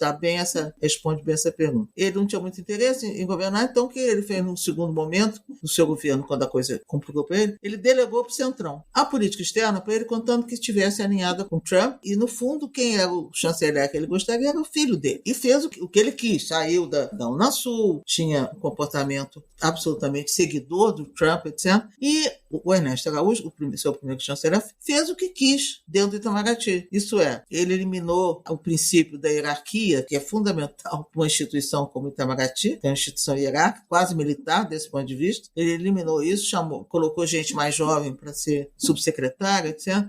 Speaker 5: responde bem essa pergunta. Ele não tinha muito interesse em governar, então o que ele fez num segundo momento, no seu governo, quando a coisa complicou para ele delegou para o Centrão. A política externa para ele, contando que estivesse alinhada com Trump, e no fundo, quem era o chanceler que ele gostaria era o filho dele. E fez o que ele quis, saiu da Unasul, tinha um comportamento absolutamente seguidor do Trump, etc. E o Ernesto Araújo, seu primeiro chanceler, fez o que quis dentro do Itamaraty. Isso é, ele eliminou o princípio da hierarquia, que é fundamental para uma instituição como o Itamaraty, que é uma instituição hierárquica, quase militar desse ponto de vista. Ele eliminou isso, colocou gente mais jovem para ser subsecretária, etc.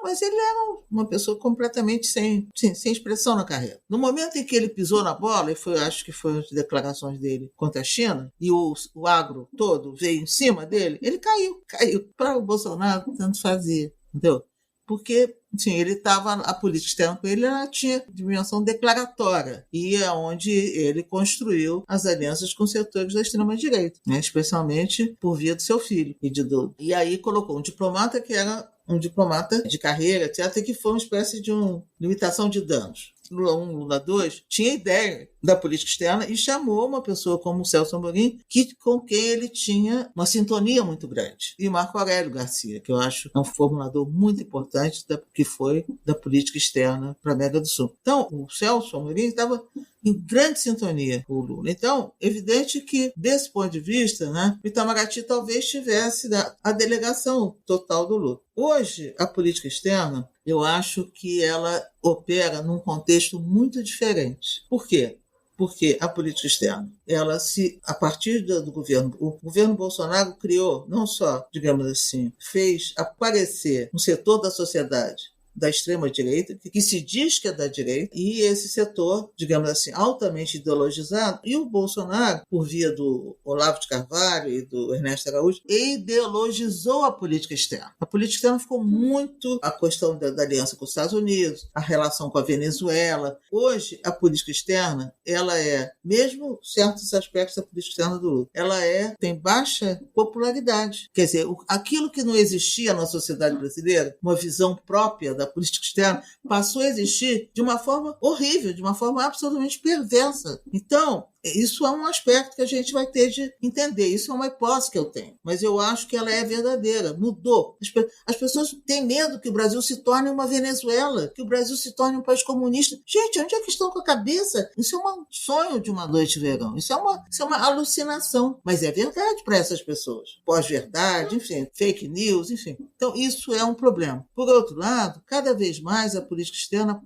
Speaker 5: Mas ele era uma pessoa completamente sem expressão na carreira. No momento em que ele pisou na bola, acho que foi as declarações dele contra a China, e o agro todo veio em cima dele, ele caiu. Para o Bolsonaro, tanto fazia, entendeu? Porque, sim, a política externa com ele, ela tinha dimensão declaratória, e é onde ele construiu as alianças com setores da extrema-direita, né, especialmente por via do seu filho. E aí colocou um diplomata que era um diplomata de carreira, etc., que foi uma espécie de limitação de danos. Lula 1, Lula 2, tinha ideia da política externa e chamou uma pessoa como o Celso Amorim, com quem ele tinha uma sintonia muito grande. E Marco Aurélio Garcia, que eu acho é um formulador muito importante que foi da política externa para a América do Sul. Então, o Celso Amorim estava em grande sintonia com o Lula. Então, evidente que, desse ponto de vista, né, o Itamaraty talvez tivesse a delegação total do Lula. Hoje, a política externa, eu acho que ela opera num contexto muito diferente. Por quê? Porque a política externa, a partir do governo, o governo Bolsonaro criou, não só, digamos assim, fez aparecer um setor da sociedade da extrema-direita, que se diz que é da direita, e esse setor, digamos assim, altamente ideologizado, e o Bolsonaro, por via do Olavo de Carvalho e do Ernesto Araújo, ideologizou a política externa. A política externa ficou muito a questão da aliança com os Estados Unidos, a relação com a Venezuela. Hoje, a política externa, ela mesmo certos aspectos da política externa do Lula, ela tem baixa popularidade. Quer dizer, aquilo que não existia na sociedade brasileira, uma visão própria da política externa, passou a existir de uma forma horrível, de uma forma absolutamente perversa. Então, isso é um aspecto que a gente vai ter de entender. Isso é uma hipótese que eu tenho, mas eu acho que ela é verdadeira. Mudou. As pessoas têm medo que o Brasil se torne uma Venezuela, que o Brasil se torne um país comunista. Gente, onde é que estão com a cabeça? Isso é um sonho de uma noite de verão. Isso é uma alucinação. Mas é verdade para essas pessoas. Pós-verdade, enfim, fake news, enfim. Então, isso é um problema. Por outro lado, cada vez mais a política externa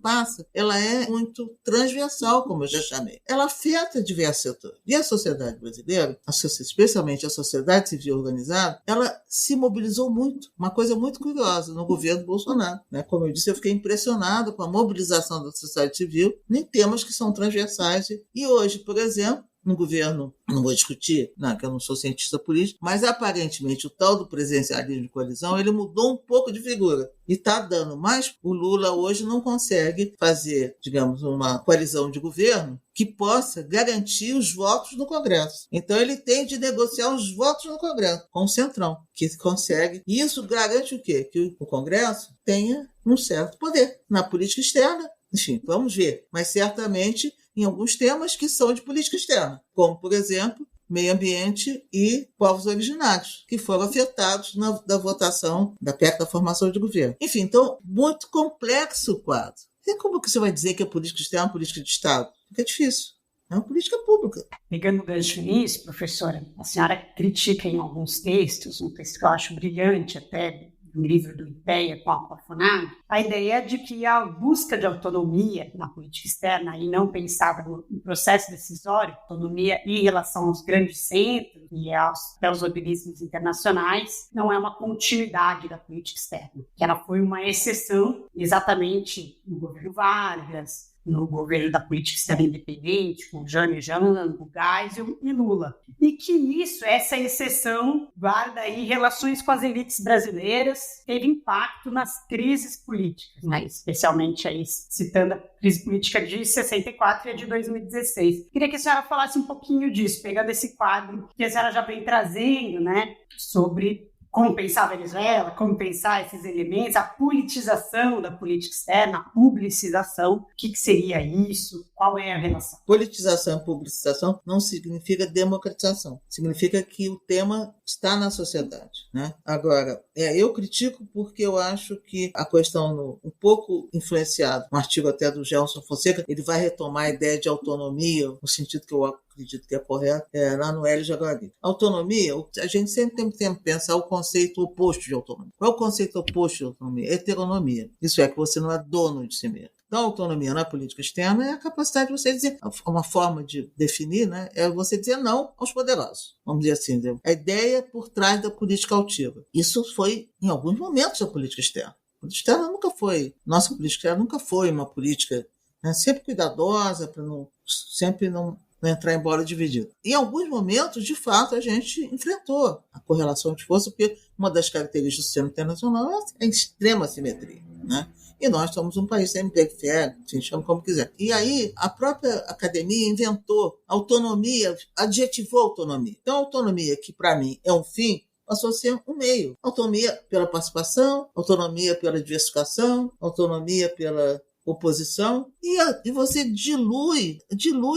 Speaker 5: ela é muito transversal, como eu já chamei. Ela afeta diversos setores. E a sociedade brasileira, especialmente a sociedade civil organizada, ela se mobilizou muito. Uma coisa muito curiosa no governo Bolsonaro, né? Como eu disse, eu fiquei impressionado com a mobilização da sociedade civil em temas que são transversais. E hoje, por exemplo, no governo, não vou discutir, que eu não sou cientista político, mas aparentemente o tal do presidencialismo de coalizão, ele mudou um pouco de figura e está dando mais. O Lula hoje não consegue fazer, digamos, uma coalizão de governo que possa garantir os votos no Congresso. Então ele tem de negociar os votos no Congresso com o Centrão, que consegue. E isso garante o quê? Que o Congresso tenha um certo poder na política externa. Enfim, vamos ver. Mas certamente em alguns temas que são de política externa, como, por exemplo, meio ambiente e povos originários, que foram afetados da votação perto da formação de governo. Enfim, então, muito complexo o quadro. E como que você vai dizer que a política externa é uma política de Estado? Fica difícil. É uma política pública.
Speaker 2: Pegando o gancho nisso, professora, a senhora critica em alguns textos, um texto que eu acho brilhante até, no livro do IPEA com a FUNAG, a ideia de que a busca de autonomia na política externa, e não pensava no processo decisório, autonomia em relação aos grandes centros e aos organismos internacionais, não é uma continuidade da política externa, que ela foi uma exceção exatamente no governo Vargas, no governo da política externa independente, com Jânio Jango, Geisel e Lula. E que essa exceção, guarda aí relações com as elites brasileiras, teve impacto nas crises políticas, né? Especialmente aí citando a crise política de 64 e a de 2016. Queria que a senhora falasse um pouquinho disso, pegando esse quadro que a senhora já vem trazendo, né, sobre como pensar a Venezuela, como pensar esses elementos, a politização da política externa, a publicização, o que seria isso, qual é a relação?
Speaker 5: Politização e publicização não significa democratização, significa que o tema está na sociedade, né? Agora, eu critico porque eu acho que a questão, um pouco influenciado, um artigo até do Gelson Fonseca, ele vai retomar a ideia de autonomia, no sentido que eu acredito que é correto, lá no Hélio Jaguari. Autonomia, a gente sempre tem que pensar o conceito oposto de autonomia. Qual é o conceito oposto de autonomia? Heteronomia. Isso é, que você não é dono de si mesmo. Então, a autonomia na política externa é a capacidade de você dizer, uma forma de definir, né, é você dizer não aos poderosos. Vamos dizer assim, a ideia por trás da política altiva. Isso foi, em alguns momentos, a política externa. A política externa nunca foi, nossa política externa nunca foi uma política, né, sempre cuidadosa, para sempre não entrar em bola dividida. Em alguns momentos, de fato, a gente enfrentou a correlação de força, porque uma das características do sistema internacional é a extrema assimetria, né? E nós somos um país semi-periférico, se chama como quiser. E aí, a própria academia inventou autonomia, adjetivou autonomia. Então, a autonomia, que para mim é um fim, passou a ser um meio. Autonomia pela participação, autonomia pela diversificação, autonomia pela oposição, e você dilui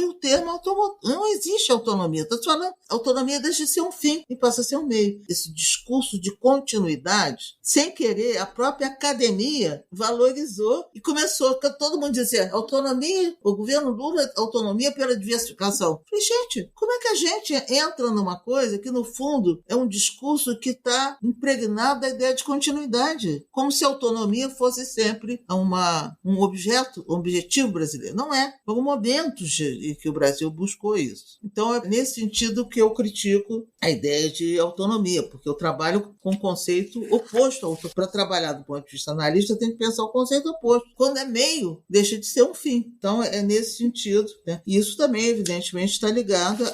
Speaker 5: o termo autonomia. Não existe autonomia. Estou falando, autonomia deixa de ser um fim e passa a ser um meio. Esse discurso de continuidade, sem querer, a própria academia valorizou e começou, todo mundo dizia, autonomia, o governo Lula, autonomia pela diversificação. Falei, gente, como é que a gente entra numa coisa que, no fundo, é um discurso que está impregnado da ideia de continuidade, como se a autonomia fosse sempre um objetivo brasileiro. Não é. Foram momentos em que o Brasil buscou isso. Então, é nesse sentido que eu critico a ideia de autonomia, porque eu trabalho com um conceito oposto. Para trabalhar do ponto de vista analista, tem que pensar o conceito oposto. Quando é meio, deixa de ser um fim. Então, é nesse sentido, né? E isso também, evidentemente, está ligado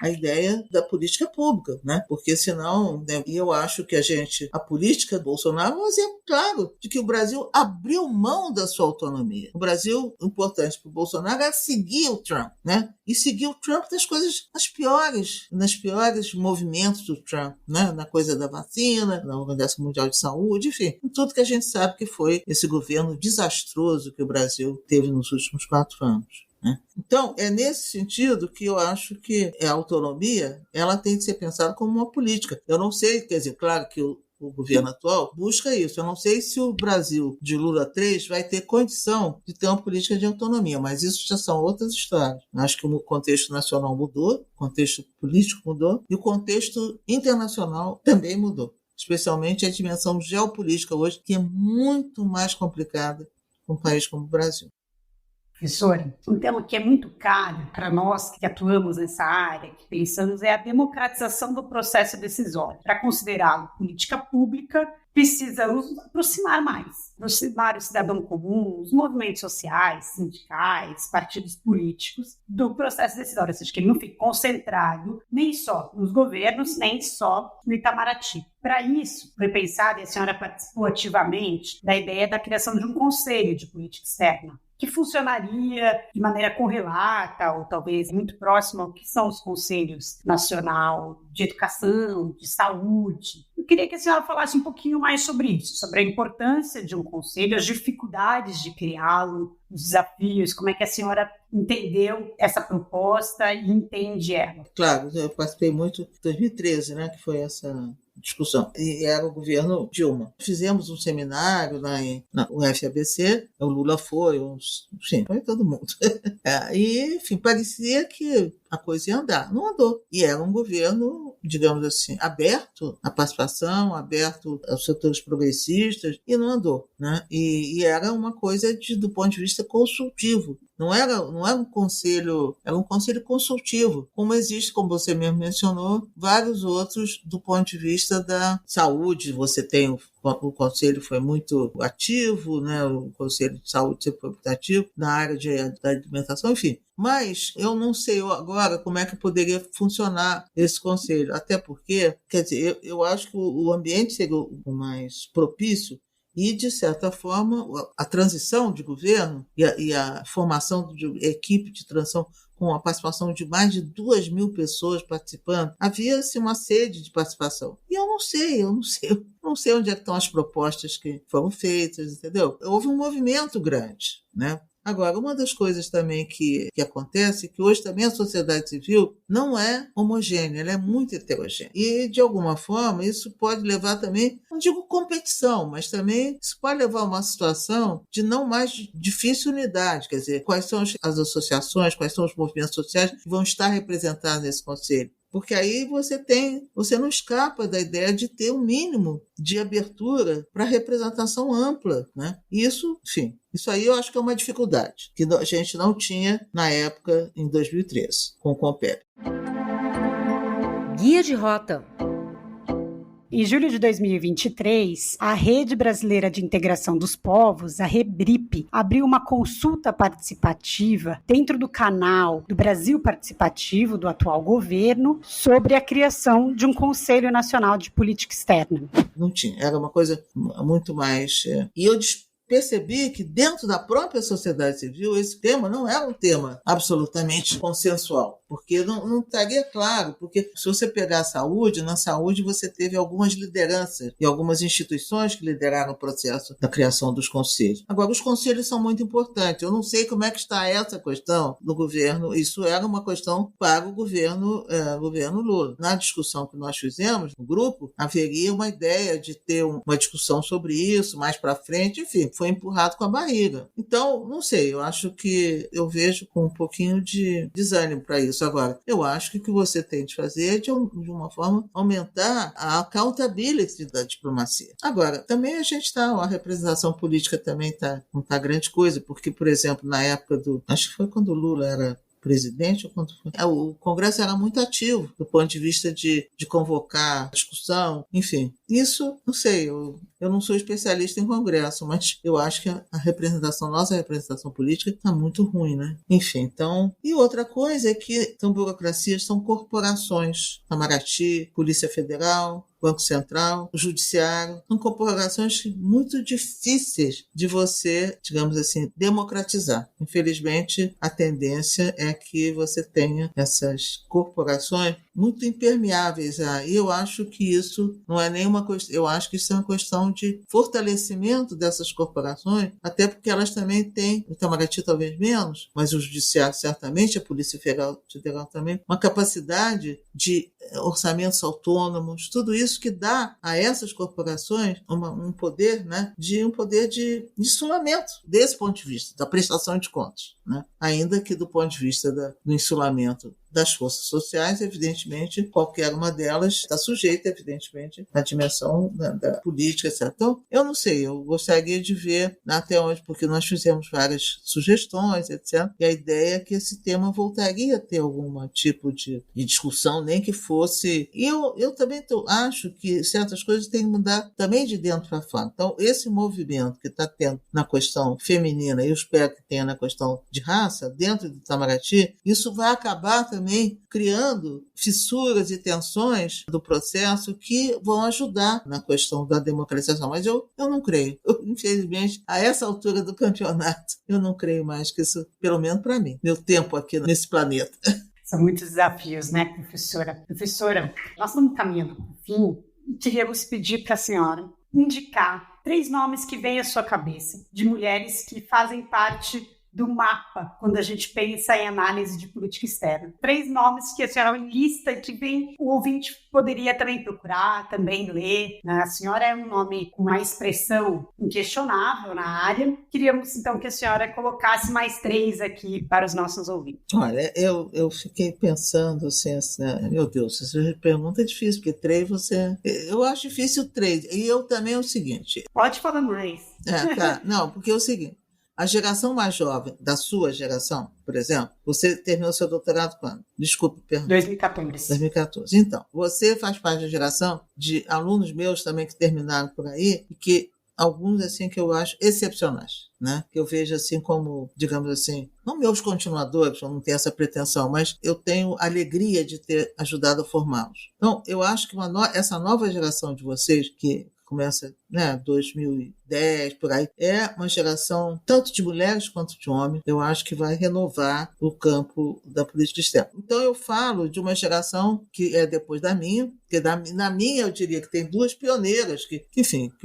Speaker 5: à ideia da política pública, né? Porque senão, né, e eu acho que a política do Bolsonaro é um exemplo claro de que o Brasil abriu mão da sua autonomia. O Brasil, importante para o Bolsonaro, é seguir o Trump, né? E seguir o Trump nas piores movimentos do Trump, né? Na coisa da vacina, na Organização Mundial de Saúde, enfim, tudo que a gente sabe que foi esse governo desastroso que o Brasil teve nos últimos 4 anos. Então, é nesse sentido que eu acho que a autonomia ela tem de ser pensada como uma política. Eu não sei, quer dizer, claro que o governo atual busca isso. Eu não sei se o Brasil de Lula 3 vai ter condição de ter uma política de autonomia, mas isso já são outras histórias. Acho que o contexto nacional mudou, o contexto político mudou e o contexto internacional também mudou, especialmente a dimensão geopolítica hoje, que é muito mais complicada com um país como o Brasil.
Speaker 2: Professora, um tema que é muito caro para nós que atuamos nessa área, que pensamos, é a democratização do processo decisório. Para considerá-lo política pública, precisamos aproximar o cidadão comum, os movimentos sociais, sindicais, partidos políticos do processo decisório, ou seja, que ele não fique concentrado nem só nos governos, nem só no Itamaraty. Para isso, foi pensado, e a senhora participou ativamente, da ideia da criação de um conselho de política externa, que funcionaria de maneira correlata ou talvez muito próxima ao que são os Conselhos Nacional de Educação, de Saúde. Eu queria que a senhora falasse um pouquinho mais sobre isso, sobre a importância de um conselho, as dificuldades de criá-lo, os desafios, como é que a senhora entendeu essa proposta e entende ela.
Speaker 5: Claro, eu participei muito em 2013, né, que foi essa discussão. E era o governo Dilma. Fizemos um seminário lá na UFABC, o Lula foi, enfim, foi todo mundo. E, enfim, parecia que a coisa ia andar. Não andou. E era um governo digamos assim, aberto à participação, aberto aos setores progressistas, e não andou, né? E era uma coisa do ponto de vista consultivo. Não era um conselho, era um conselho consultivo, como existe, como você mesmo mencionou, vários outros do ponto de vista da saúde. Você tem o conselho foi muito ativo, né? O conselho de saúde sempre foi muito ativo na área da alimentação, enfim. Mas eu não sei agora como é que poderia funcionar esse conselho, até porque, quer dizer, eu acho que o ambiente seria o mais propício. E, de certa forma, a transição de governo e a formação de equipe de transição com a participação de mais de 2.000 pessoas participando, havia-se uma sede de participação. E eu não sei onde é que estão as propostas que foram feitas, entendeu? Houve um movimento grande, né? Agora, uma das coisas também que acontece é que hoje também a sociedade civil não é homogênea, ela é muito heterogênea. E, de alguma forma, isso pode levar também, não digo competição, mas também isso pode levar a uma situação de não mais difícil unidade. Quer dizer, quais são as associações, quais são os movimentos sociais que vão estar representados nesse conselho. Porque aí você não escapa da ideia de ter um mínimo de abertura para representação ampla, né? Isso, enfim, isso aí eu acho que é uma dificuldade que a gente não tinha na época, em 2013, com o CONPEB.
Speaker 4: Guia de Rota.
Speaker 2: Em julho de 2023, a Rede Brasileira de Integração dos Povos, a REBRIP, abriu uma consulta participativa dentro do canal do Brasil Participativo do atual governo sobre a criação de um Conselho Nacional de Política Externa.
Speaker 5: Não tinha, era uma coisa muito mais... E eu percebi que dentro da própria sociedade civil esse tema não era um tema absolutamente consensual, porque não estaria claro, porque se você pegar a saúde, na saúde você teve algumas lideranças e algumas instituições que lideraram o processo da criação dos conselhos. Agora, os conselhos são muito importantes, eu não sei como é que está essa questão no governo, isso era uma questão para o governo Lula. Na discussão que nós fizemos no grupo, haveria uma ideia de ter uma discussão sobre isso mais para frente, enfim, foi empurrado com a barriga. Então, não sei, eu vejo com um pouquinho de desânimo para isso. Agora, eu acho que o que você tem de fazer é, de uma forma, aumentar a accountability da diplomacia. Agora, também a representação política também não está grande coisa, porque, por exemplo, na época acho que foi quando o Lula era presidente, ou quando foi? O Congresso era muito ativo do ponto de vista de convocar discussão, enfim. Isso, não sei, eu não sou especialista em Congresso, mas eu acho que nossa representação política está muito ruim, né? Enfim, então... E outra coisa é que burocracias, são corporações. Itamaraty, Polícia Federal, Banco Central, o Judiciário, são corporações muito difíceis de você, digamos assim, democratizar. Infelizmente, a tendência é que você tenha essas corporações muito impermeáveis. E eu acho que isso não é nenhuma questão, eu acho que isso é uma questão de fortalecimento dessas corporações, até porque elas também têm, o Itamaraty talvez menos, mas o Judiciário certamente, a Polícia Federal também, uma capacidade de orçamentos autônomos, tudo isso que dá a essas corporações um poder, né, um poder de insulamento desse ponto de vista, da prestação de contas, né? Ainda que do ponto de vista do insulamento das forças sociais, evidentemente, qualquer uma delas está sujeita, evidentemente, à dimensão da política, etc. Então, eu não sei, eu gostaria de ver até onde, porque nós fizemos várias sugestões, etc. E a ideia é que esse tema voltaria a ter algum tipo de discussão, nem que fosse... E eu também acho que certas coisas têm que mudar também de dentro para fora. Então, esse movimento que está tendo na questão feminina, e eu espero que tenha na questão de raça, dentro do Itamaraty, isso vai acabar também criando fissuras e tensões do processo que vão ajudar na questão da democratização. Mas eu não creio. Infelizmente, a essa altura do campeonato, eu não creio mais que isso, pelo menos para mim, meu tempo aqui nesse planeta.
Speaker 2: São muitos desafios, né, professora? Professora, nós estamos caminhando para o fim e queríamos pedir para a senhora indicar 3 nomes que vêm à sua cabeça, de mulheres que fazem parte do mapa quando a gente pensa em análise de política externa? 3 nomes que a senhora lista e que o ouvinte poderia também procurar, também ler. A senhora é um nome com uma expressão inquestionável na área. Queríamos, então, que a senhora colocasse mais 3 aqui para os nossos ouvintes.
Speaker 5: Olha, eu fiquei pensando assim, meu Deus, essa pergunta é difícil, porque 3 eu acho difícil 3. E eu também é o seguinte...
Speaker 2: Pode falar mais.
Speaker 5: Tá. Não, porque é o seguinte... A geração mais jovem, da sua geração, por exemplo, você terminou seu doutorado quando? Desculpe, pergunta.
Speaker 2: 2014.
Speaker 5: 2014. Então, você faz parte da geração de alunos meus também que terminaram por aí, e que alguns, assim, que eu acho excepcionais, né? Que eu vejo, assim, como, digamos assim, não meus continuadores, eu não tenho essa pretensão, mas eu tenho alegria de ter ajudado a formá-los. Então, eu acho que essa nova geração de vocês, que começa, 2010, por aí, é uma geração tanto de mulheres quanto de homens, eu acho que vai renovar o campo da política externa. Então eu falo de uma geração que é depois da minha, porque na minha eu diria que tem 2 pioneiras que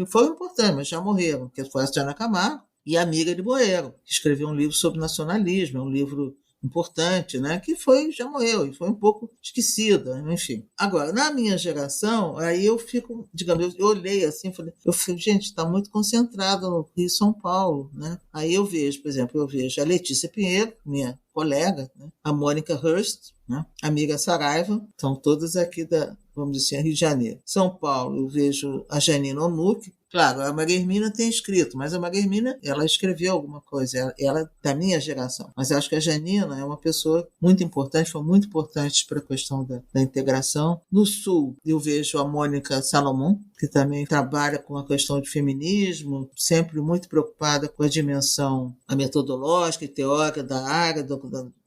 Speaker 5: foram importantes, mas já morreram, que foi a Diana Camargo e a Miriam de Boero, que escreveu um livro sobre nacionalismo, é um livro importante, né? Que já morreu e foi um pouco esquecida, enfim. Agora, na minha geração, aí eu fico, digamos, eu olhei assim, eu falei, gente, está muito concentrado no Rio e São Paulo, né? Aí eu vejo, por exemplo, a Letícia Pinheiro, minha colega, né? A Mônica Hurst, né? A Miriam Saraiva, são todas aqui vamos dizer assim, Rio de Janeiro. São Paulo, eu vejo a Janina Onuck. Claro, a Maria Hermínia tem escrito, mas a Maria Hermínia, ela escreveu alguma coisa, ela é da minha geração. Mas eu acho que a Janina é uma pessoa muito importante, foi muito importante para a questão da integração. No Sul, eu vejo a Mônica Salomão, que também trabalha com a questão de feminismo, sempre muito preocupada com a dimensão metodológica e teórica da área,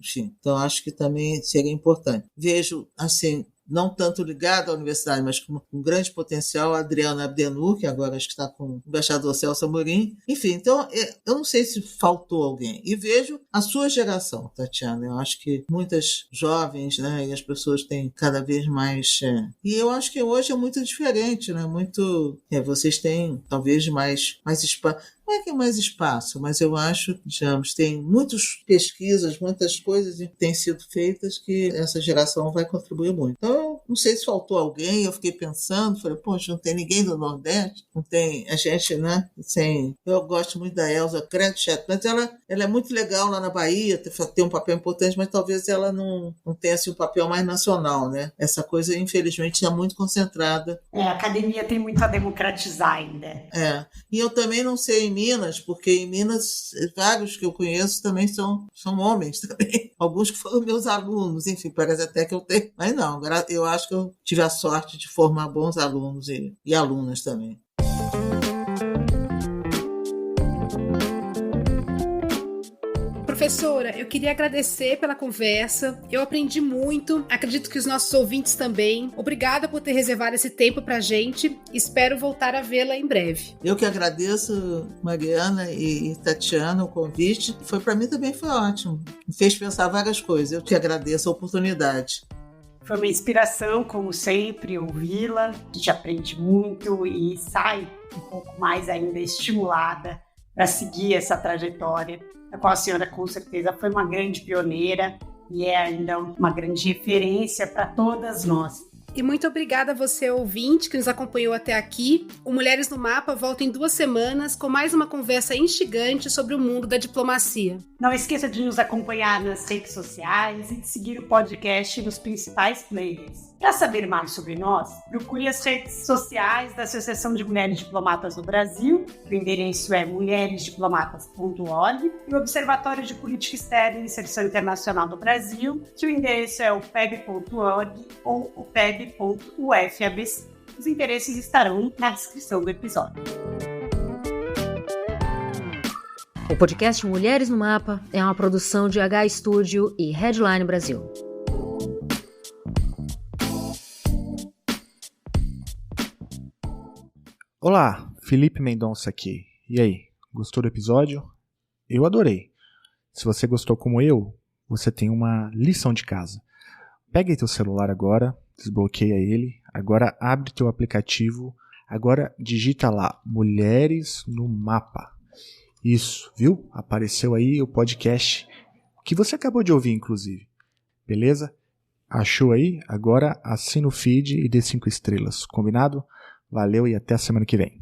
Speaker 5: enfim. Então, acho que também seria importante. Vejo, assim, não tanto ligado à universidade, mas com um grande potencial, a Adriana Abdenur, que agora acho que está com o embaixador Celso Amorim. Enfim, então, eu não sei se faltou alguém. E vejo a sua geração, Tatiana. Eu acho que muitas jovens, né, e as pessoas têm cada vez mais... E eu acho que hoje é muito diferente, né? Vocês têm, talvez, mais espaço. Não é que é mais espaço, mas eu acho, digamos, tem muitas pesquisas, muitas coisas que têm sido feitas que essa geração vai contribuir muito. Então, não sei se faltou alguém, eu fiquei pensando, falei, poxa, não tem ninguém do Nordeste, não tem a gente, né? Eu gosto muito da Elza Kretschet, mas ela é muito legal lá na Bahia, tem um papel importante, mas talvez ela não tenha assim, um papel mais nacional, né? Essa coisa, infelizmente, está muito concentrada.
Speaker 2: A academia tem muito a democratizar ainda.
Speaker 5: E eu também não sei em Minas, porque em Minas, vários que eu conheço também são homens também. Alguns que foram meus alunos, enfim, parece até que eu tenho. Mas não, eu acho que eu tive a sorte de formar bons alunos e alunas também.
Speaker 3: Professora, eu queria agradecer pela conversa, eu aprendi muito, acredito que os nossos ouvintes também. Obrigada por ter reservado esse tempo pra gente, espero voltar a vê-la em breve.
Speaker 5: Eu que agradeço, Mariana e Tatiana, o convite. Para mim também foi ótimo, me fez pensar várias coisas, eu que agradeço a oportunidade.
Speaker 2: Foi uma inspiração, como sempre, ouvi-la, a gente aprende muito e sai um pouco mais ainda estimulada para seguir essa trajetória, a qual a senhora com certeza foi uma grande pioneira e é ainda uma grande referência para todas nós.
Speaker 3: E muito obrigada a você, ouvinte, que nos acompanhou até aqui. O Mulheres no Mapa volta em 2 semanas com mais uma conversa instigante sobre o mundo da diplomacia.
Speaker 2: Não esqueça de nos acompanhar nas redes sociais e de seguir o podcast nos principais players. Para saber mais sobre nós, procure as redes sociais da Associação de Mulheres Diplomatas no Brasil, o endereço é mulheresdiplomatas.org, e o Observatório de Política Externa e Inserção Internacional do Brasil, que o endereço é o peb.org ou o peb.ufabc. Os endereços estarão na descrição do episódio.
Speaker 4: O podcast Mulheres no Mapa é uma produção de H Studio e Headline Brasil.
Speaker 6: Olá, Felipe Mendonça aqui. E aí, gostou do episódio? Eu adorei. Se você gostou como eu, você tem uma lição de casa. Pega aí teu celular agora, desbloqueia ele, agora abre teu aplicativo, agora digita lá Mulheres no Mapa Isso, viu? Apareceu aí o podcast que você acabou de ouvir, inclusive. Beleza? Achou aí? Agora assina o feed e dê 5 estrelas. Combinado? Valeu e até a semana que vem.